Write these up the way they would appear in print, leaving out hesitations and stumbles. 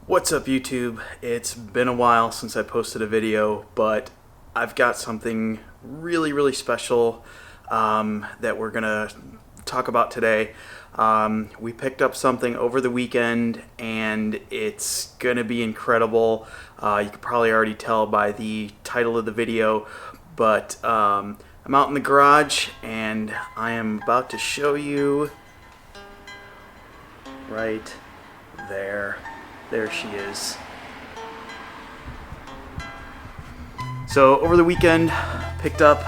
What's up, YouTube? It's been a while since I posted a video, but I've got something really special that we're gonna talk about today. We picked up something over the weekend and it's gonna be incredible. You can probably already tell by the title of the video, but I'm out in the garage and I am about to show you right there. There she is. So over the weekend, picked up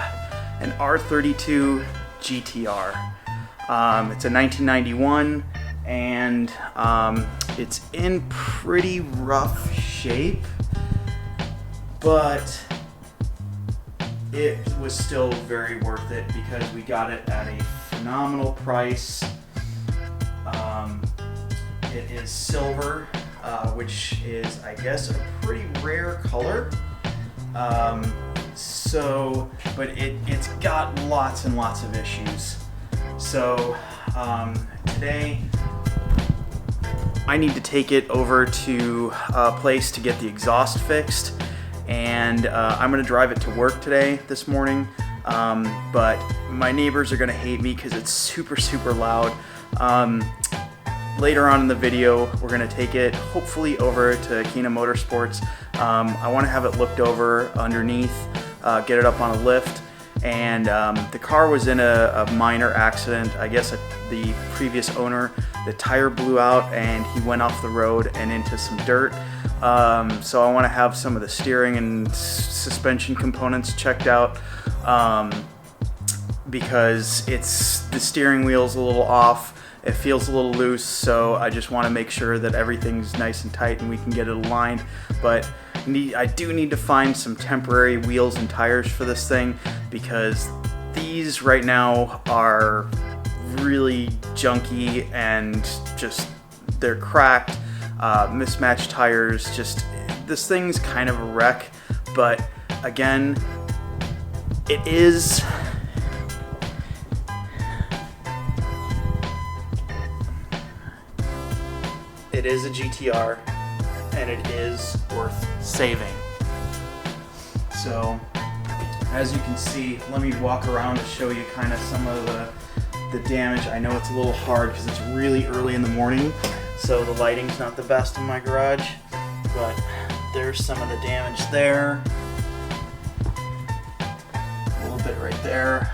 an R32 GTR. It's a 1991 and it's in pretty rough shape, but it was still very worth it because we got it at a phenomenal price. It is silver, which is, I guess, a pretty rare color. But it's got lots and lots of issues. So today I need to take it over to a place to get the exhaust fixed, and I'm gonna drive it to work today this morning. But my neighbors are gonna hate me because it's super loud. Later on in the video, we're going to take it hopefully over to Kina Motorsports. I want to have it looked over underneath, get it up on a lift, and the car was in a minor accident. I guess the previous owner, the tire blew out and he went off the road and into some dirt. So I want to have some of the steering and suspension components checked out because the steering wheel's a little off. It feels a little loose, so I just want to make sure that everything's nice and tight and we can get it aligned. But I do need to find some temporary wheels and tires for this thing because these right now are really junky and just they're cracked, mismatched tires. Just this thing's kind of a wreck, but again, it is. It is a GTR, and it is worth saving. So, as you can see, let me walk around to show you kind of some of the damage. I know it's a little hard because it's really early in the morning, so the lighting's not the best in my garage, but there's some of the damage there. A little bit right there.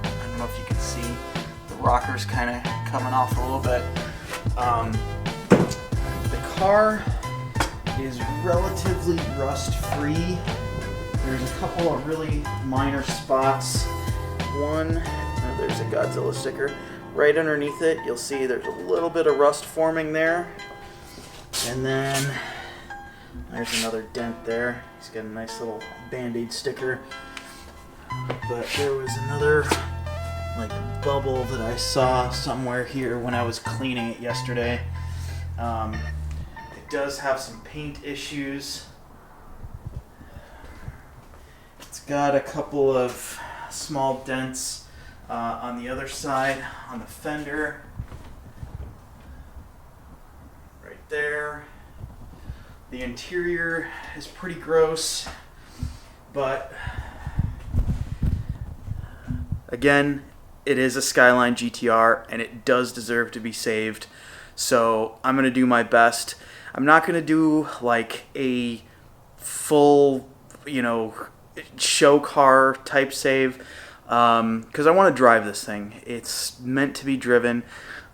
I don't know if you can see. The rocker's kind of coming off a little bit. The car is relatively rust-free. There's a couple of really minor spots. There's a Godzilla sticker. Right underneath it, you'll see there's a little bit of rust forming there. And then there's another dent there. It's got a nice little Band-Aid sticker. But there was another bubble that I saw somewhere here when I was cleaning it yesterday. It does have some paint issues. It's got a couple of small dents on the other side on the fender. Right there. The interior is pretty gross, but again, it is a Skyline GTR and it does deserve to be saved. So I'm going to do my best. I'm not going to do like a full, show car type save because I want to drive this thing. It's meant to be driven.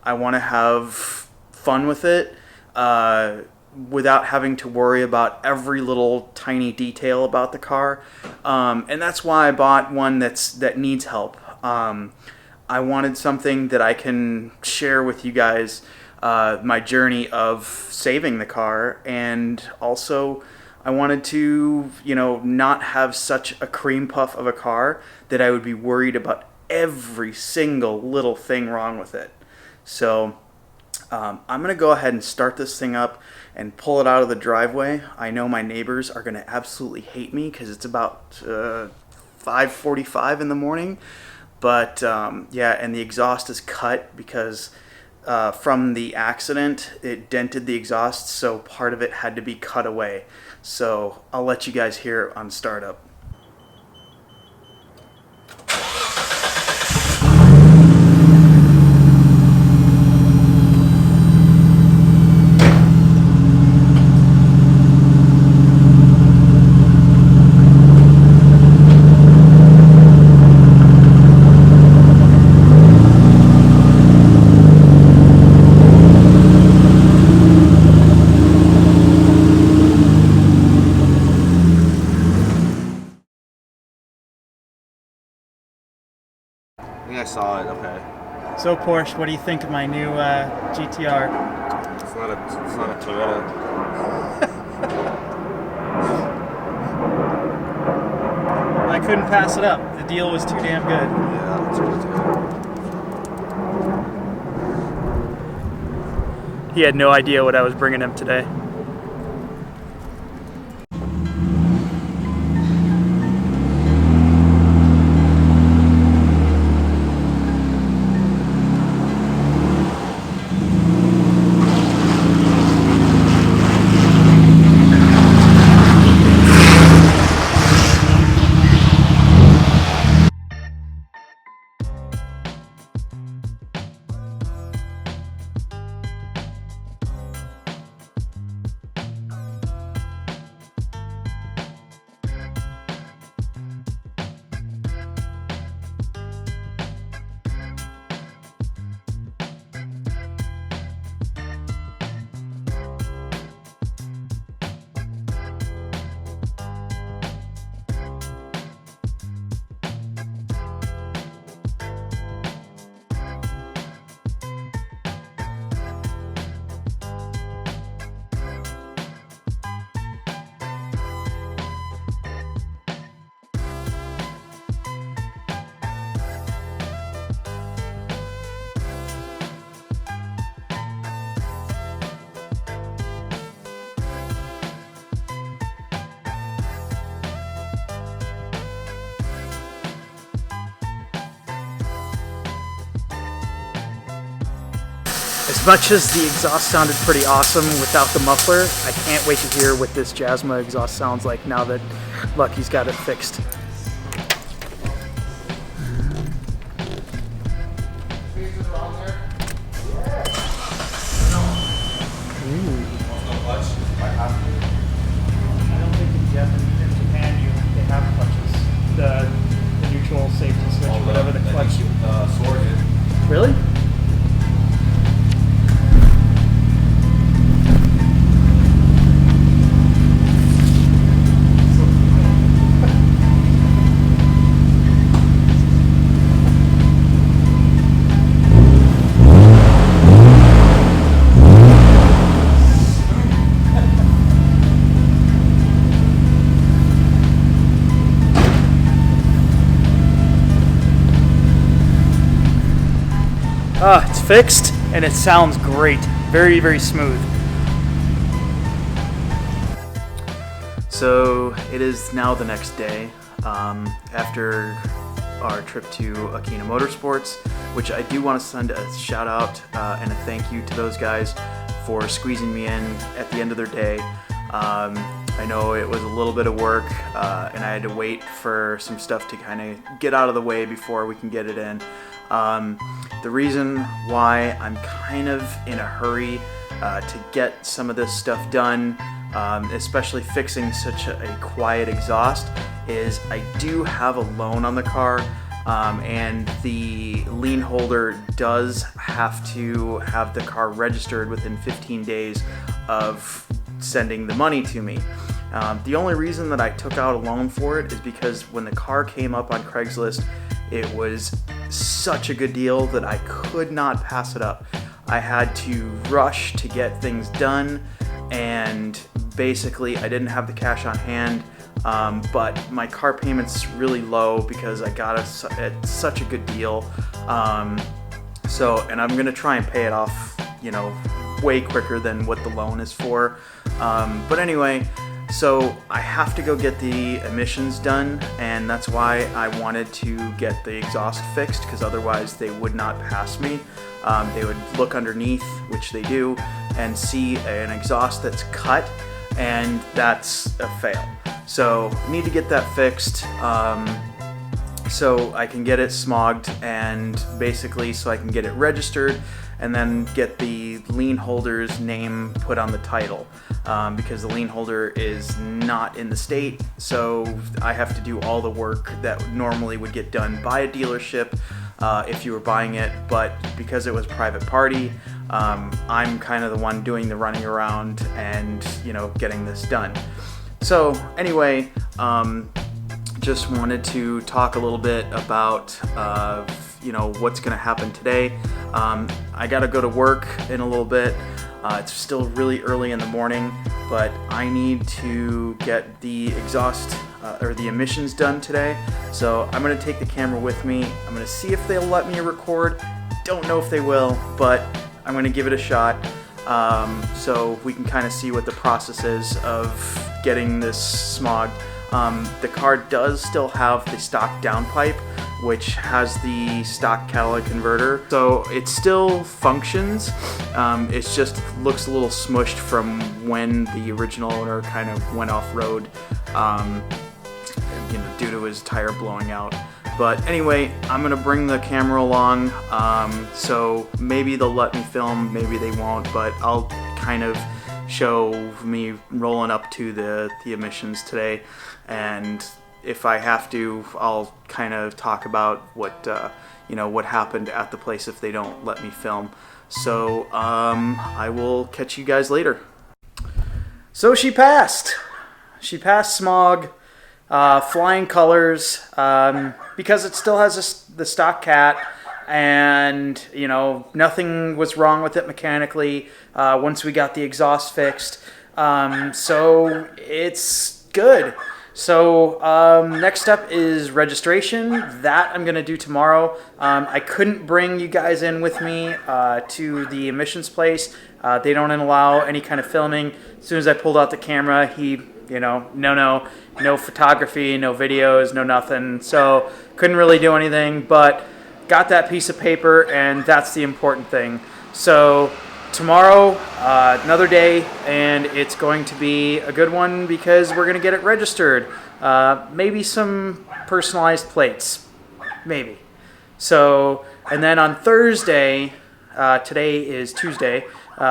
I want to have fun with it without having to worry about every little tiny detail about the car. And that's why I bought one that needs help. I wanted something that I can share with you guys. My journey of saving the car, and also I wanted to, not have such a cream puff of a car that I would be worried about every single little thing wrong with it. So I'm going to go ahead and start this thing up and pull it out of the driveway. I know my neighbors are going to absolutely hate me because it's about 5:45 in the morning. But yeah, and the exhaust is cut because from the accident, it dented the exhaust, so part of it had to be cut away. So I'll let you guys hear it on startup. I think I saw it, okay. So Porsche, what do you think of my new GTR? It's not a Toyota. I couldn't pass it up. The deal was too damn good. Yeah, that's good too. He had no idea what I was bringing him today. As much as the exhaust sounded pretty awesome without the muffler, I can't wait to hear what this Jasma exhaust sounds like now that Lucky's got it fixed. I don't think in Japan they have clutches. The neutral safety switch, whatever the clutch. Really? It's fixed and it sounds great. Very, very smooth. So it is now the next day after our trip to Akina Motorsports, which I do want to send a shout out and a thank you to those guys for squeezing me in at the end of their day. I know it was a little bit of work and I had to wait for some stuff to kind of get out of the way before we can get it in. The reason why I'm kind of in a hurry to get some of this stuff done, especially fixing such a quiet exhaust, is I do have a loan on the car, and the lien holder does have to have the car registered within 15 days of sending the money to me. The only reason that I took out a loan for it is because when the car came up on Craigslist, it was such a good deal that I could not pass it up. I had to rush to get things done, and basically I didn't have the cash on hand, but my car payment's really low because I got it at such a good deal. And I'm gonna try and pay it off, way quicker than what the loan is for. But anyway, So I have to go get the emissions done, and that's why I wanted to get the exhaust fixed, because otherwise they would not pass me. They would look underneath, which they do, and see an exhaust that's cut, and that's a fail. So I need to get that fixed so I can get it smogged, and basically so I can get it registered and then get the lien holder's name put on the title, because the lien holder is not in the state, so I have to do all the work that normally would get done by a dealership if you were buying it, but because it was private party, I'm kind of the one doing the running around and, you know, getting this done. So anyway, just wanted to talk a little bit about you know, what's going to happen today. I got to go to work in a little bit. It's still really early in the morning, but I need to get the exhaust or the emissions done today. So I'm going to take the camera with me. I'm going to see if they'll let me record. Don't know if they will, but I'm going to give it a shot. So we can kind of see what the process is of getting this smogged. The car does still have the stock downpipe, which has the stock catalytic converter, so it still functions. It just looks a little smushed from when the original owner kind of went off-road, you know, due to his tire blowing out. But anyway, I'm gonna bring the camera along, so maybe they'll let me film, maybe they won't, but I'll kind of show me rolling up to the emissions today, and if I have to, I'll kind of talk about what you know, what happened at the place if they don't let me film. So I will catch you guys later. So she passed smog, flying colors, because it still has the stock cat, and you know, nothing was wrong with it mechanically once we got the exhaust fixed, so it's good. So next up is registration. That I'm gonna do tomorrow. I couldn't bring you guys in with me to the emissions place. They don't allow any kind of filming. As soon as I pulled out the camera, he, you know, no photography, no videos, no nothing. So couldn't really do anything, but got that piece of paper, and that's the important thing. So tomorrow, another day, and it's going to be a good one because we're going to get it registered. Maybe some personalized plates, maybe. So, and then on Thursday, today is Tuesday,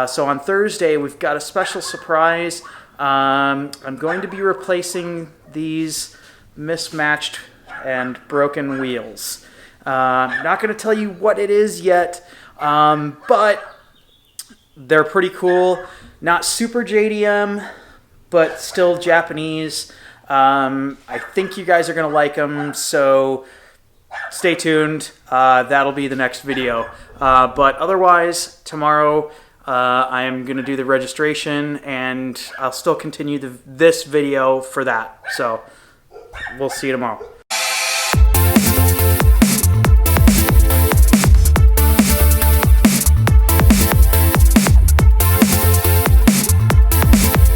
so on Thursday we've got a special surprise. I'm going to be replacing these mismatched and broken wheels. I'm not going to tell you what it is yet, but they're pretty cool. Not super JDM, but still Japanese. I think you guys are going to like them, so stay tuned. That'll be the next video. But otherwise, tomorrow I am going to do the registration, and I'll still continue this video for that. So we'll see you tomorrow.